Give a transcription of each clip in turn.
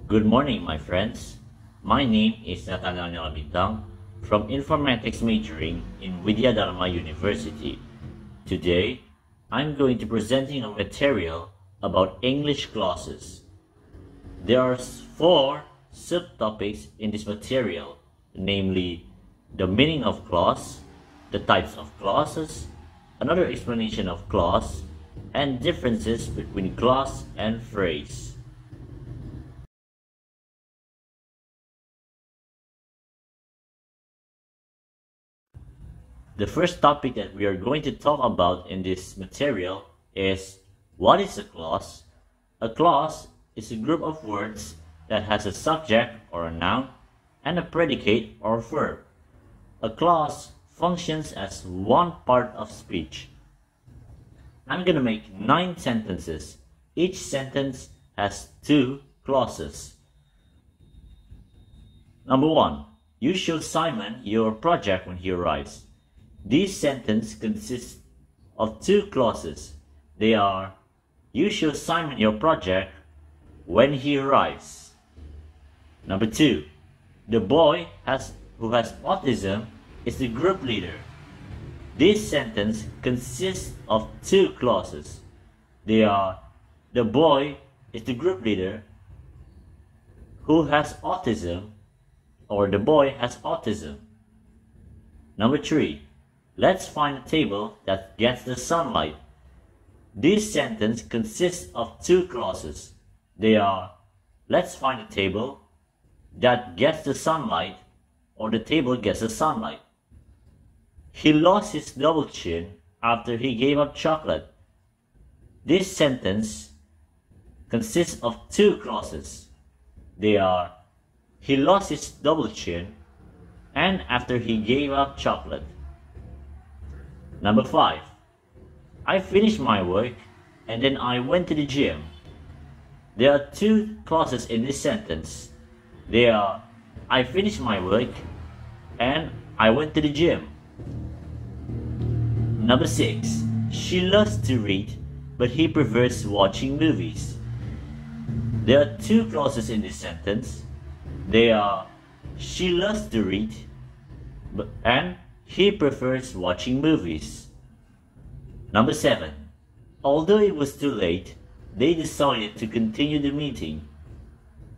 Good morning, my friends. My name is Nathaniel Bintang from Informatics majoring in Vidya Dharma University. Today, I'm going to presenting a material about English clauses. There are 4 subtopics in this material, namely the meaning of clause, the types of clauses, another explanation of clause, and differences between clause and phrase. The first topic that we are going to talk about in this material is what is a clause? A clause is a group of words that has a subject or a noun and a predicate or verb. A clause functions as one part of speech. I'm going to make 9 sentences. Each sentence has 2 clauses. Number 1. You show Simon your project when he arrives. This sentence consists of 2 clauses. They are, you show Simon your project when he arrives. Number 2. The boy who has autism is the group leader. This sentence consists of 2 clauses. They are, the boy is the group leader who has autism, or the boy has autism. Number 3. Let's find a table that gets the sunlight. This sentence consists of 2 clauses. They are, let's find a table that gets the sunlight, or the table gets the sunlight. He lost his double chin after he gave up chocolate. This sentence consists of 2 clauses. They are, he lost his double chin and after he gave up chocolate. Number 5. I finished my work and then I went to the gym. There are 2 clauses in this sentence. They are, I finished my work and I went to the gym. Number 6. She loves to read, but he prefers watching movies. There are 2 clauses in this sentence. They are, she loves to read, and he prefers watching movies. Number 7. Although it was too late, they decided to continue the meeting.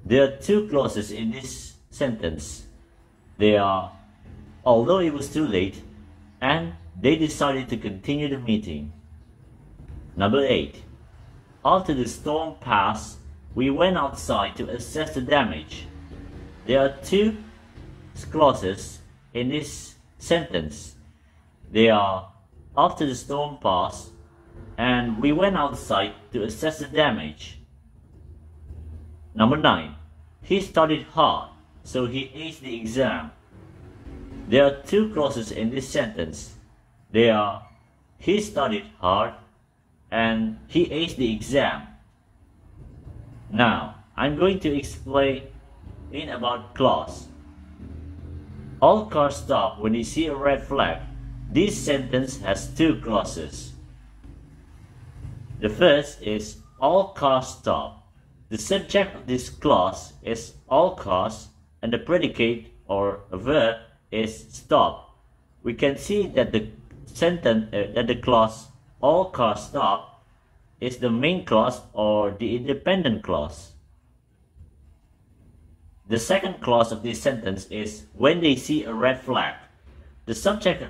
There are 2 clauses in this sentence. They are, although it was too late, and they decided to continue the meeting. Number 8. After the storm passed, we went outside to assess the damage. There are 2 clauses in this sentence. They are, after the storm passed, and we went outside to assess the damage. Number 9. He studied hard, so he aced the exam. There are 2 clauses in this sentence. They are, he studied hard and he aced the exam. Now, I'm going to explain about clause. All cars stop when they see a red flag. This sentence has 2 clauses. The first is, all cars stop. The subject of this clause is all cars and the predicate or verb is stop. We can see that the clause all cars stop is the main clause or the independent clause. The second clause of this sentence is when they see a red flag. The subject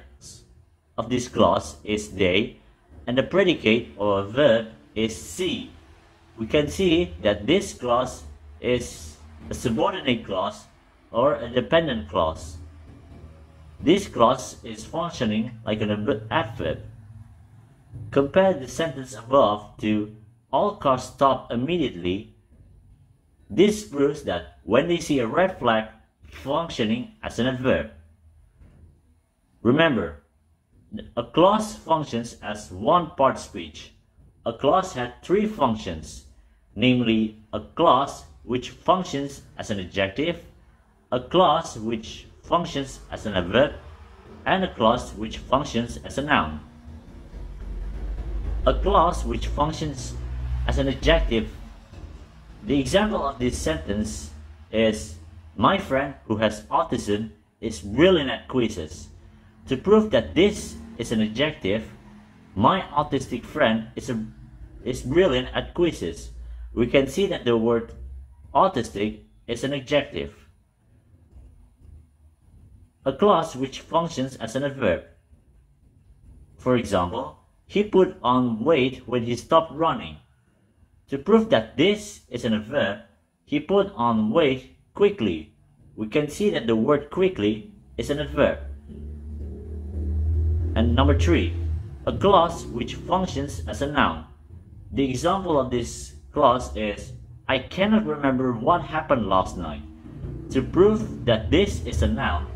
of this clause is they and the predicate or verb is see. We can see that this clause is a subordinate clause or a dependent clause. This clause is functioning like an adverb. Compare the sentence above to all cars stop immediately. This proves that when they see a red flag functioning as an adverb. Remember, a clause functions as one part speech. A clause has 3 functions, namely a clause which functions as an adjective, a clause which functions as an adverb, and a clause which functions as a noun. A clause which functions as an adjective The example of this sentence is, my friend who has autism is brilliant at quizzes. To prove that this is an adjective, my autistic friend is brilliant at quizzes. We can see that the word autistic is an adjective. A clause which functions as an adverb. For example, he put on weight when he stopped running. To prove that this is an adverb, he put on weight quickly. We can see that the word quickly is an adverb. And number 3, a clause which functions as a noun. The example of this clause is, I cannot remember what happened last night. To prove that this is a noun,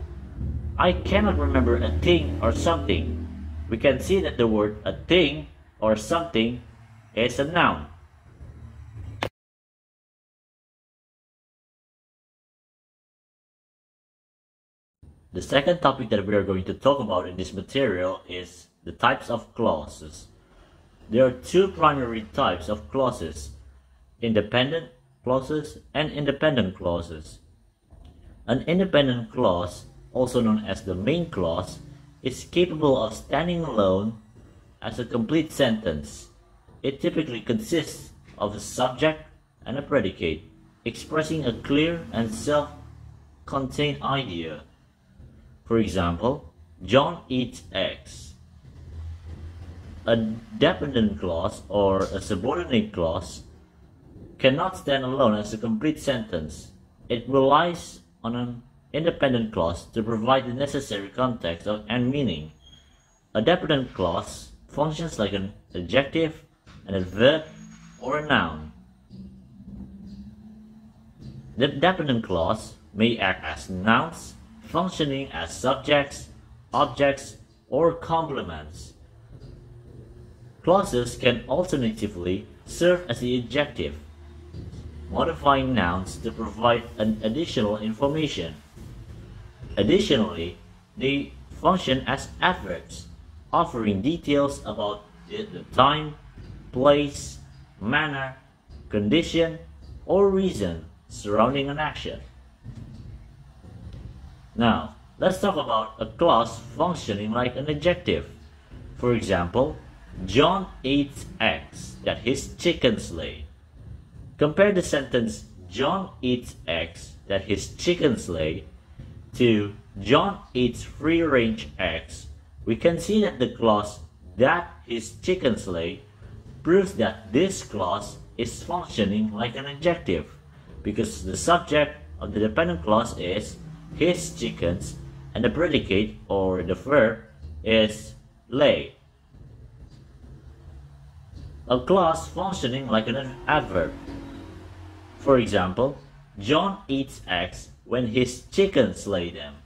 I cannot remember a thing or something. We can see that the word a thing or something is a noun. The second topic that we are going to talk about in this material is the types of clauses. There are 2 primary types of clauses: independent clauses and independent clauses. An independent clause, also known as the main clause, is capable of standing alone as a complete sentence. It typically consists of a subject and a predicate, expressing a clear and self-contained idea. For example, John eats eggs. A dependent clause or a subordinate clause cannot stand alone as a complete sentence. It relies on an independent clause to provide the necessary context and meaning. A dependent clause functions like an adjective, an adverb, or a noun. The dependent clause may act as nouns, functioning as subjects, objects, or complements. Clauses can alternatively serve as the adjective, modifying nouns to provide an additional information. Additionally, they function as adverbs, offering details about the time, place, manner, condition, or reason surrounding an action. Now, let's talk about a clause functioning like an adjective. For example, John eats eggs that his chickens lay. Compare the sentence, John eats eggs that his chickens lay, to John eats free-range eggs. We can see that the clause that his chickens lay proves that this clause is functioning like an adjective, because the subject of the dependent clause is his chickens and the predicate or the verb is lay. A clause functioning like an adverb. For example, John eats eggs when his chickens lay them.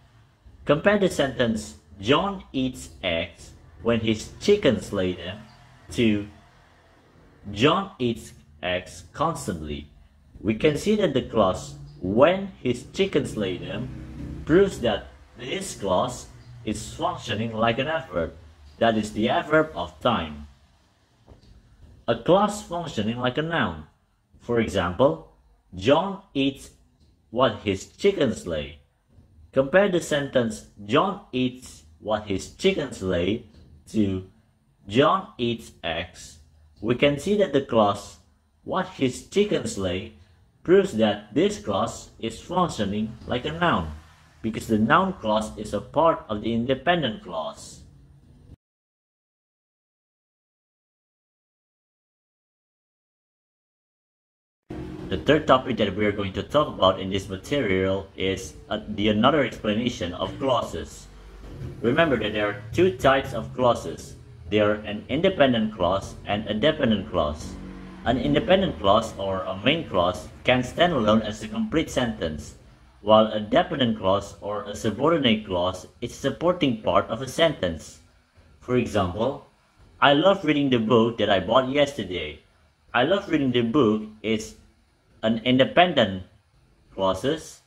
Compare the sentence, John eats eggs when his chickens lay them, to John eats eggs constantly. We can see that the clause when his chickens lay them proves that this clause is functioning like an adverb, that is the adverb of time. A clause functioning like a noun. For example, John eats what his chickens lay. Compare the sentence, John eats what his chickens lay, to John eats eggs. We can see that the clause what his chickens lay proves that this clause is functioning like a noun, because the noun clause is a part of the independent clause. The third topic that we are going to talk about in this material is another explanation of clauses. Remember that there are 2 types of clauses. They are an independent clause and a dependent clause. An independent clause or a main clause can stand alone as a complete sentence, while a dependent clause or a subordinate clause is a supporting part of a sentence. For example, I love reading the book that I bought yesterday. I love reading the book is an independent clause,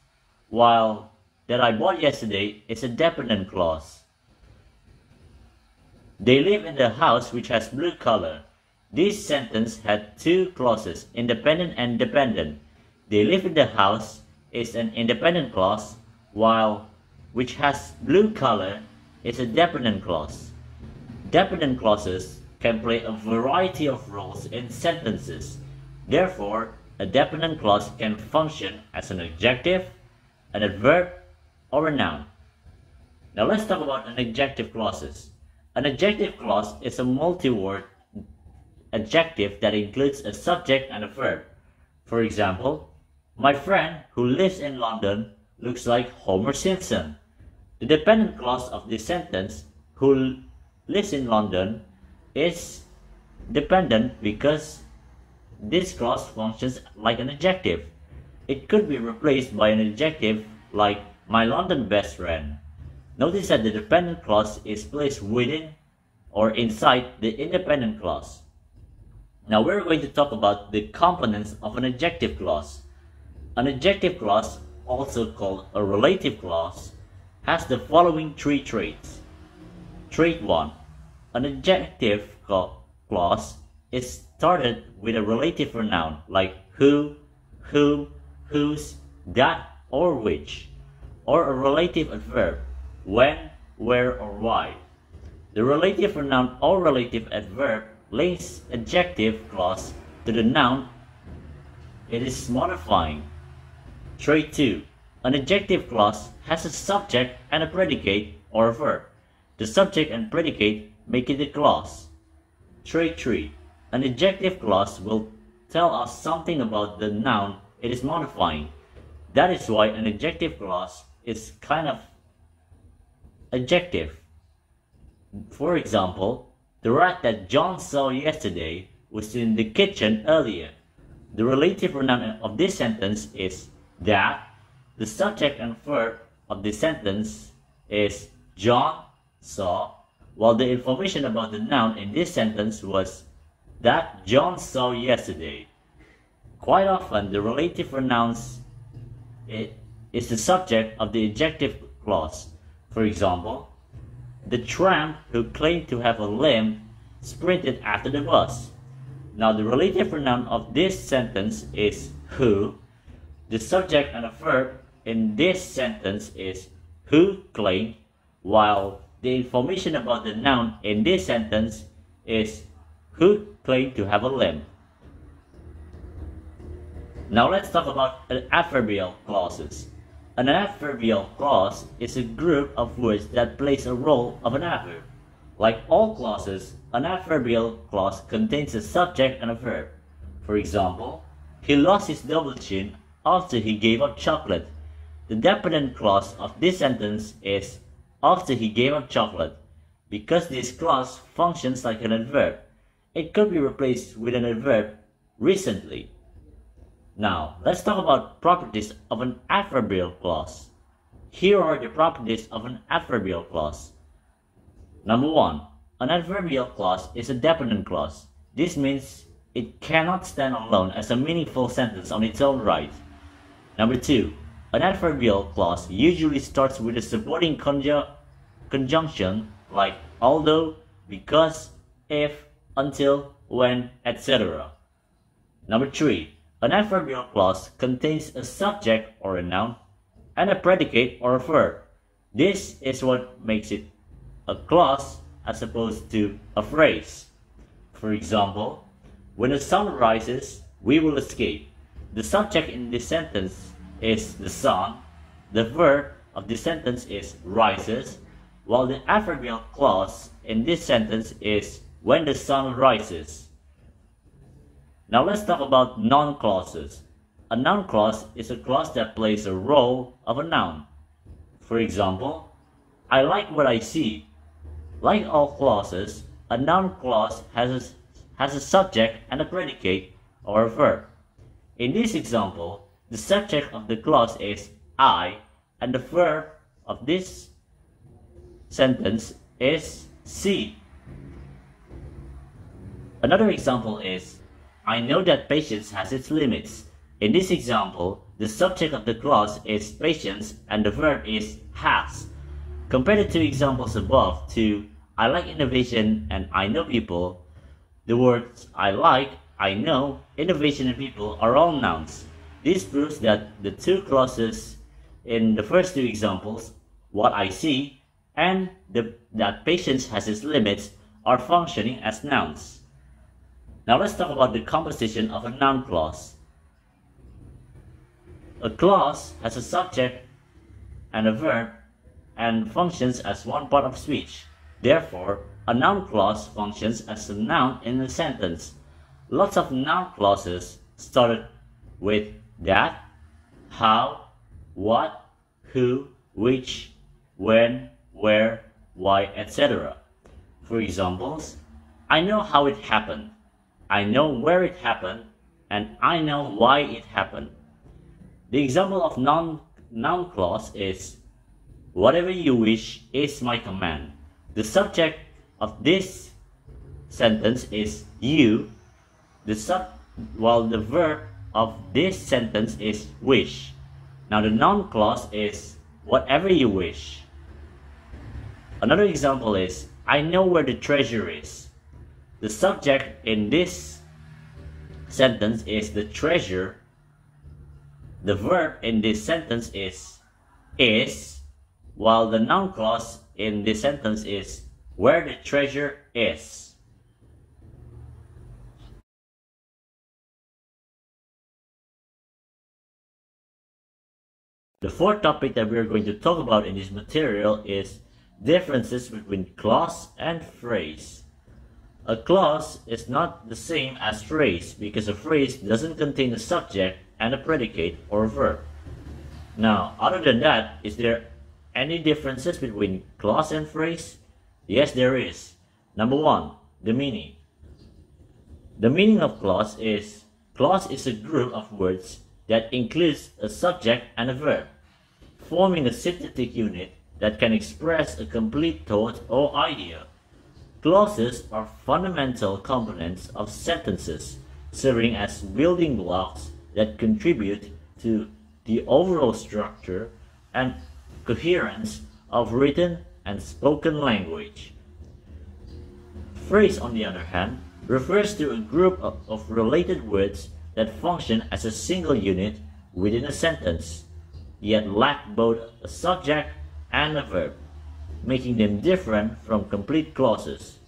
while that I bought yesterday is a dependent clause. They live in the house which has blue color. This sentence had 2 clauses, independent and dependent. They live in the house is an independent clause, while which has blue color is a dependent clause. Dependent clauses can play a variety of roles in sentences. Therefore, a dependent clause can function as an adjective, an adverb, or a noun. Now let's talk about an adjective clauses. An adjective clause is a multi-word adjective that includes a subject and a verb. For example, my friend who lives in London looks like Homer Simpson. The dependent clause of this sentence, who lives in London, is dependent because this clause functions like an adjective. It could be replaced by an adjective like my London best friend. Notice that the dependent clause is placed within or inside the independent clause. Now we're going to talk about the components of an adjective clause. An adjective clause, also called a relative clause, has the following three traits. Trait 1. An adjective clause is started with a relative pronoun like who, whom, whose, that, or which, or a relative adverb, when, where, or why. The relative pronoun or relative adverb links adjective clause to the noun it is modifying. Trait 2. An adjective clause has a subject and a predicate or a verb. The subject and predicate make it a clause. Trait 3. An adjective clause will tell us something about the noun it is modifying. That is why an adjective clause is kind of adjective. For example, the rat that John saw yesterday was in the kitchen earlier. The relative pronoun of this sentence is that. The subject and verb of the sentence is John saw, while the information about the noun in this sentence was that John saw yesterday. Quite often, the relative pronouns is the subject of the adjective clause. For example, the tramp who claimed to have a limp sprinted after the bus. Now the relative pronoun of this sentence is who. The subject and the verb in this sentence is who claimed, while the information about the noun in this sentence is who claimed to have a limp. Now let's talk about adverbial clauses. An adverbial clause is a group of words that plays a role of an adverb. Like all clauses, an adverbial clause contains a subject and a verb. For example, he lost his double chin after he gave up chocolate. The dependent clause of this sentence is after he gave up chocolate. Because this clause functions like an adverb, it could be replaced with an adverb recently. Now, let's talk about properties of an adverbial clause. Here are the properties of an adverbial clause. Number 1. An adverbial clause is a dependent clause. This means it cannot stand alone as a meaningful sentence on its own right. Number 2. An adverbial clause usually starts with a supporting conjunction like although, because, if, until, when, etc. Number 3. An adverbial clause contains a subject or a noun and a predicate or a verb. This is what makes it a clause as opposed to a phrase. For example, when the sun rises, we will escape. The subject in this sentence is the sun. The verb of this sentence is rises, while the adverbial clause in this sentence is when the sun rises. Now let's talk about noun clauses. A noun clause is a clause that plays a role of a noun. For example, I like what I see. Like all clauses, a noun clause has a subject and a predicate or a verb. In this example, the subject of the clause is I, and the verb of this sentence is see. Another example is, I know that patience has its limits. In this example, the subject of the clause is patience and the verb is has. Compare the two examples above to I like innovation and I know people. The words I like, I know, innovation, and people are all nouns. This proves that the two clauses in the first two examples, what I see and that patience has its limits, are functioning as nouns. Now let's talk about the composition of a noun clause. A clause has a subject and a verb and functions as one part of speech. Therefore, a noun clause functions as a noun in a sentence. Lots of noun clauses started with that, how, what, who, which, when, where, why, etc. For examples, I know how it happened, I know where it happened, and I know why it happened. The example of noun clause is whatever you wish is my command. The subject of this sentence is you, while the verb of this sentence is wish. Now the noun clause is whatever you wish. Another example is I know where the treasure is. The subject in this sentence is the treasure. The verb in this sentence is, while the noun clause in this sentence is where the treasure is. The fourth topic that we are going to talk about in this material is differences between clause and phrase. A clause is not the same as phrase because a phrase doesn't contain a subject and a predicate or a verb. Now, other than that, is there any differences between clause and phrase? Yes, there is. Number one, the meaning. The meaning of clause is a group of words that includes a subject and a verb, forming a synthetic unit that can express a complete thought or idea. Clauses are fundamental components of sentences, serving as building blocks that contribute to the overall structure and coherence of written and spoken language. Phrase, on the other hand, refers to a group of related words that function as a single unit within a sentence, yet lack both a subject and a verb, making them different from complete clauses.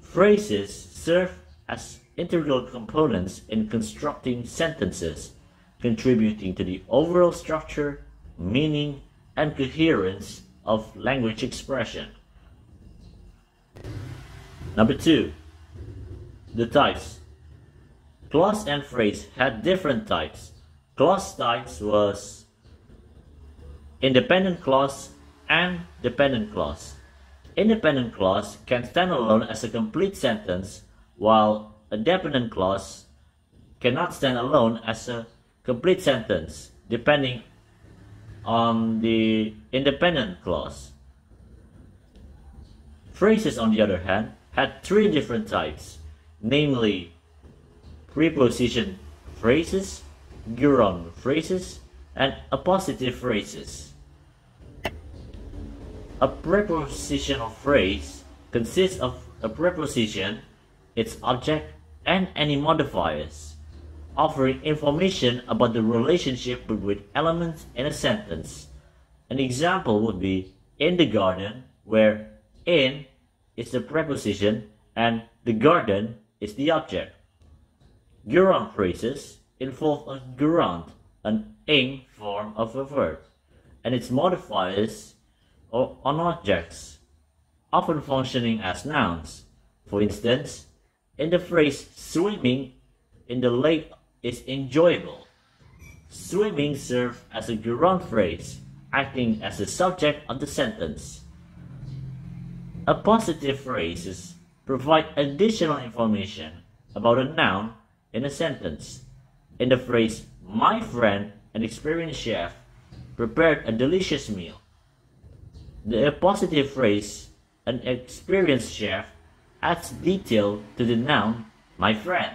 Phrases serve as integral components in constructing sentences, contributing to the overall structure, meaning, and coherence of language expression. Number two, the types. Clause and phrase had different types. Clause types was independent clause and dependent clause. Independent clause can stand alone as a complete sentence, while a dependent clause cannot stand alone as a complete sentence, depending on the independent clause. Phrases, on the other hand, had three different types, namely preposition phrases, gerund phrases, and appositive phrases. A prepositional phrase consists of a preposition, its object, and any modifiers, offering information about the relationship between elements in a sentence. An example would be in the garden, where in is the preposition and the garden is the object. Gerund phrases involve a gerund, an ing form of a verb, and its modifiers or on objects, often functioning as nouns. For instance, in the phrase swimming in the lake is enjoyable, swimming serves as a gerund phrase, acting as the subject of the sentence. Appositive phrases provide additional information about a noun in a sentence. In the phrase, my friend, an experienced chef, prepared a delicious meal, the appositive phrase, an experienced chef, adds detail to the noun, my friend.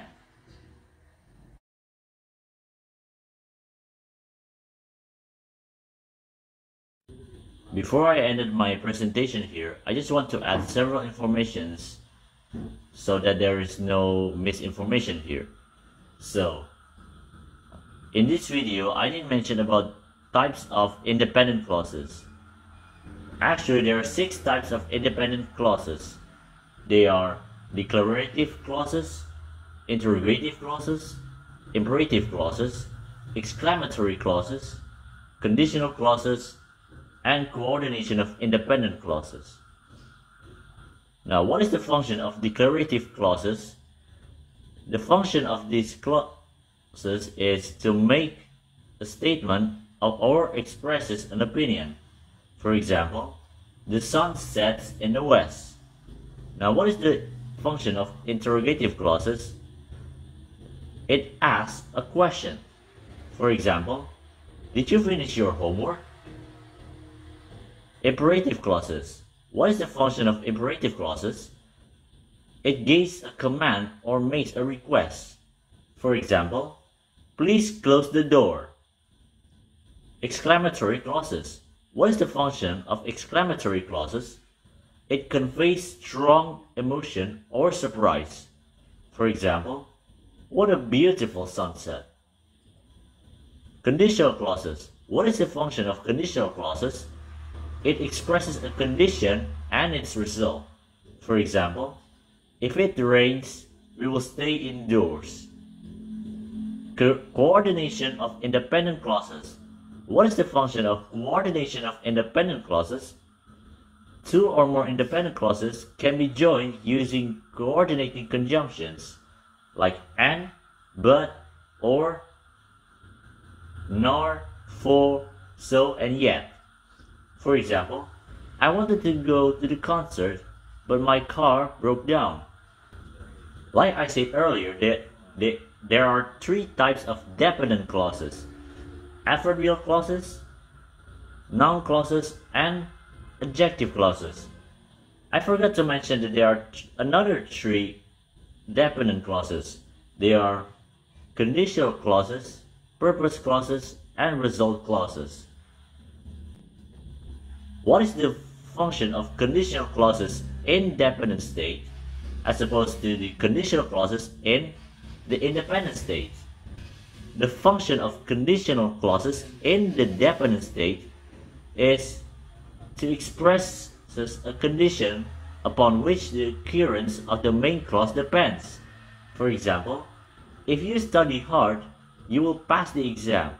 Before I ended my presentation here, I just want to add several informations so that there is no misinformation here. So, In this video, I didn't mention about types of independent clauses. Actually, there are 6 types of independent clauses. They are declarative clauses, interrogative clauses, imperative clauses, exclamatory clauses, conditional clauses, and coordination of independent clauses. Now, what is the function of declarative clauses? The function of these clauses is to make a statement or expresses an opinion. For example, the sun sets in the west. Now, what is the function of interrogative clauses? It asks a question. For example, did you finish your homework? Imperative clauses. What is the function of imperative clauses? It gives a command or makes a request. For example, please close the door. Exclamatory clauses. What is the function of exclamatory clauses? It conveys strong emotion or surprise. For example, what a beautiful sunset. Conditional clauses. What is the function of conditional clauses? It expresses a condition and its result. For example, if it rains, we will stay indoors. Coordination of independent clauses. What is the function of coordination of independent clauses? 2 or more independent clauses can be joined using coordinating conjunctions like and, but, or, nor, for, so, and yet. For example, I wanted to go to the concert, but my car broke down. Like I said earlier, there are 3 types of dependent clauses: adverbial clauses, noun clauses, and adjective clauses. I forgot to mention that there are another 3 dependent clauses. They are conditional clauses, purpose clauses, and result clauses. What is the function of conditional clauses in dependent state as opposed to the conditional clauses in the independent state? The function of conditional clauses in the dependent state is to express a condition upon which the occurrence of the main clause depends. For example, if you study hard, you will pass the exam.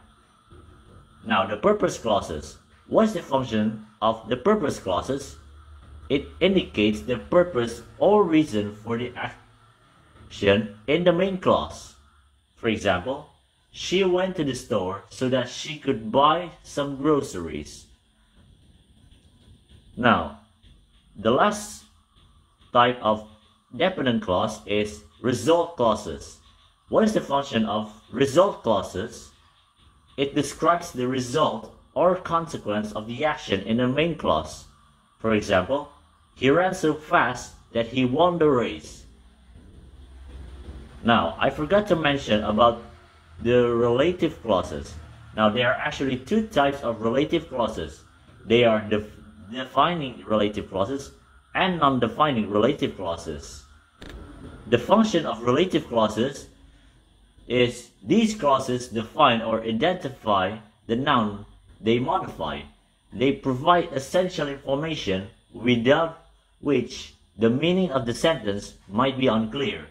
Now, the purpose clauses. What is the function of the purpose clauses? It indicates the purpose or reason for the action in the main clause. For example, she went to the store so that she could buy some groceries. Now, the last type of dependent clause is result clauses. What is the function of result clauses? It describes the result or consequence of the action in the main clause. For example, he ran so fast that he won the race. Now, I forgot to mention about the relative clauses. Now, there are actually 2 types of relative clauses. They are defining relative clauses and non-defining relative clauses. The function of relative clauses is these clauses define or identify the noun they modify. They provide essential information without which the meaning of the sentence might be unclear.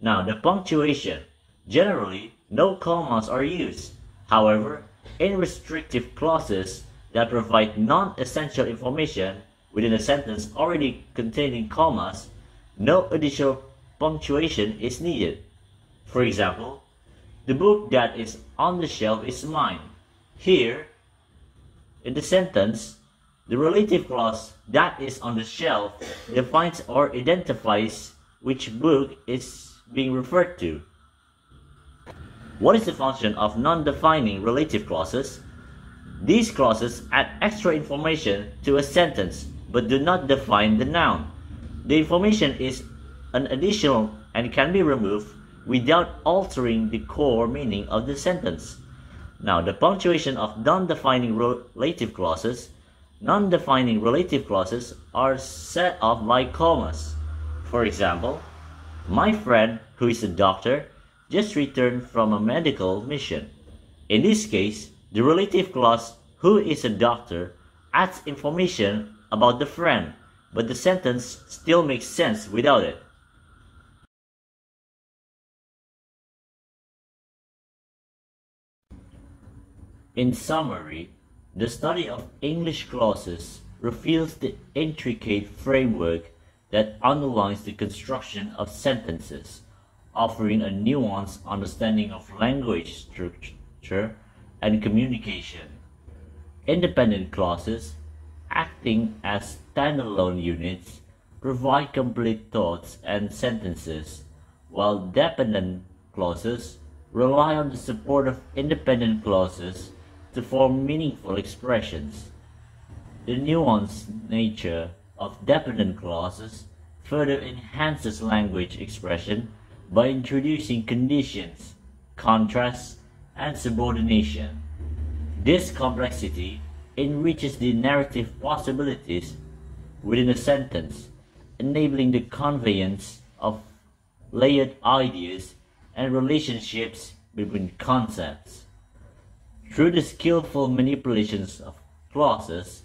Now, the punctuation. Generally, no commas are used. However, in restrictive clauses that provide non-essential information within a sentence already containing commas, no additional punctuation is needed. For example, the book that is on the shelf is mine. Here, in the sentence, the relative clause that is on the shelf defines or identifies which book is being referred to. What is the function of non-defining relative clauses? These clauses add extra information to a sentence but do not define the noun. The information is an additional and can be removed without altering the core meaning of the sentence. Now, the punctuation of non-defining relative clauses. Non-defining relative clauses are set off by commas. For example, my friend, who is a doctor, just returned from a medical mission. In this case, the relative clause "who is a doctor" adds information about the friend, but the sentence still makes sense without it. In summary, the study of English clauses reveals the intricate framework that underlies the construction of sentences, offering a nuanced understanding of language structure and communication. Independent clauses, acting as standalone units, provide complete thoughts and sentences, while dependent clauses rely on the support of independent clauses to form meaningful expressions. The nuanced nature of dependent clauses further enhances language expression by introducing conditions, contrasts, and subordination. This complexity enriches the narrative possibilities within a sentence, enabling the conveyance of layered ideas and relationships between concepts. Through the skillful manipulations of clauses,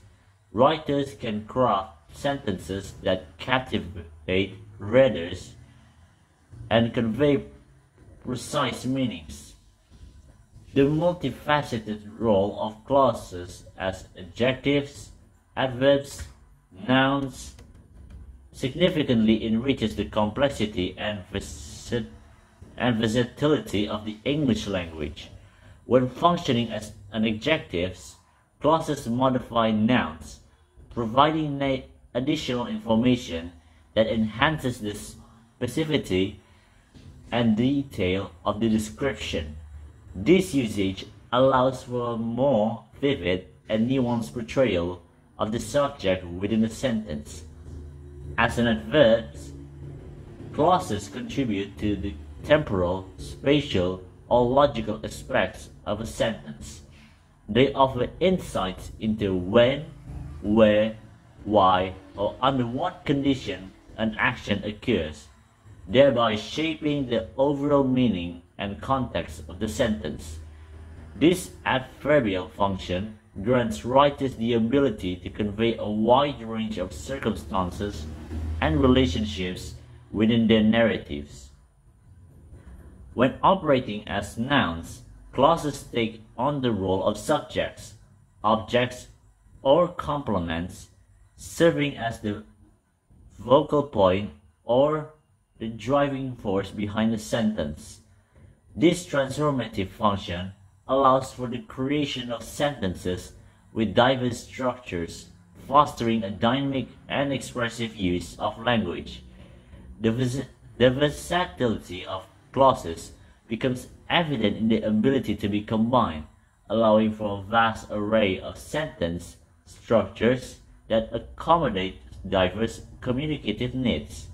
writers can craft sentences that captivate readers and convey precise meanings. The multifaceted role of clauses as adjectives, adverbs, nouns significantly enriches the complexity and versatility of the English language. When functioning as adjectives, clauses modify nouns, providing additional information that enhances the specificity and detail of the description. This usage allows for a more vivid and nuanced portrayal of the subject within a sentence. As an adverb, clauses contribute to the temporal, spatial, or logical aspects of a sentence. They offer insights into when, where, why, or under what condition an action occurs, thereby shaping the overall meaning and context of the sentence. This adverbial function grants writers the ability to convey a wide range of circumstances and relationships within their narratives. When operating as nouns, clauses take on the role of subjects, objects, or complements, serving as the focal point or the driving force behind a sentence. This transformative function allows for the creation of sentences with diverse structures, fostering a dynamic and expressive use of language. The versatility of clauses becomes evident in the ability to be combined, allowing for a vast array of sentence structures that accommodate diverse communicative needs.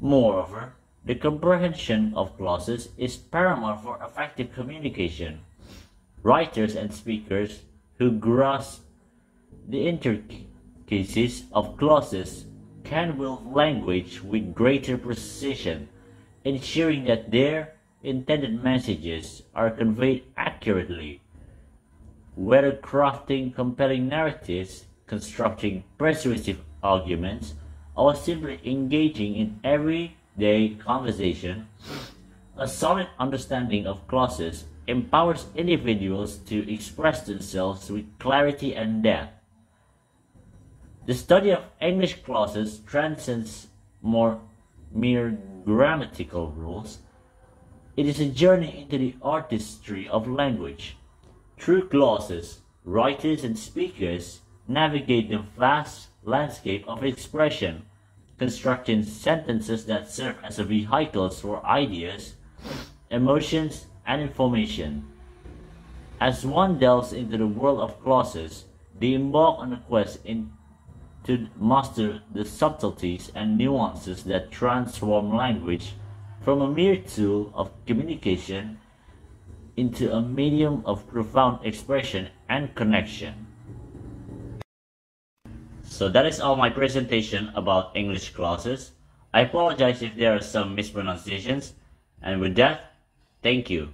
Moreover, the comprehension of clauses is paramount for effective communication. Writers and speakers who grasp the intricacies of clauses can wield language with greater precision, ensuring that their intended messages are conveyed accurately. Whether crafting compelling narratives, constructing persuasive arguments, or simply engaging in everyday conversation, a solid understanding of clauses empowers individuals to express themselves with clarity and depth. The study of English clauses transcends mere grammatical rules. It is a journey into the artistry of language. Through clauses, writers and speakers navigate the vast landscape of expression, constructing sentences that serve as vehicles for ideas, emotions, and information. As one delves into the world of clauses, they embark on a quest to master the subtleties and nuances that transform language from a mere tool of communication into a medium of profound expression and connection. So that is all my presentation about English clauses. I apologize if there are some mispronunciations, and with that, thank you.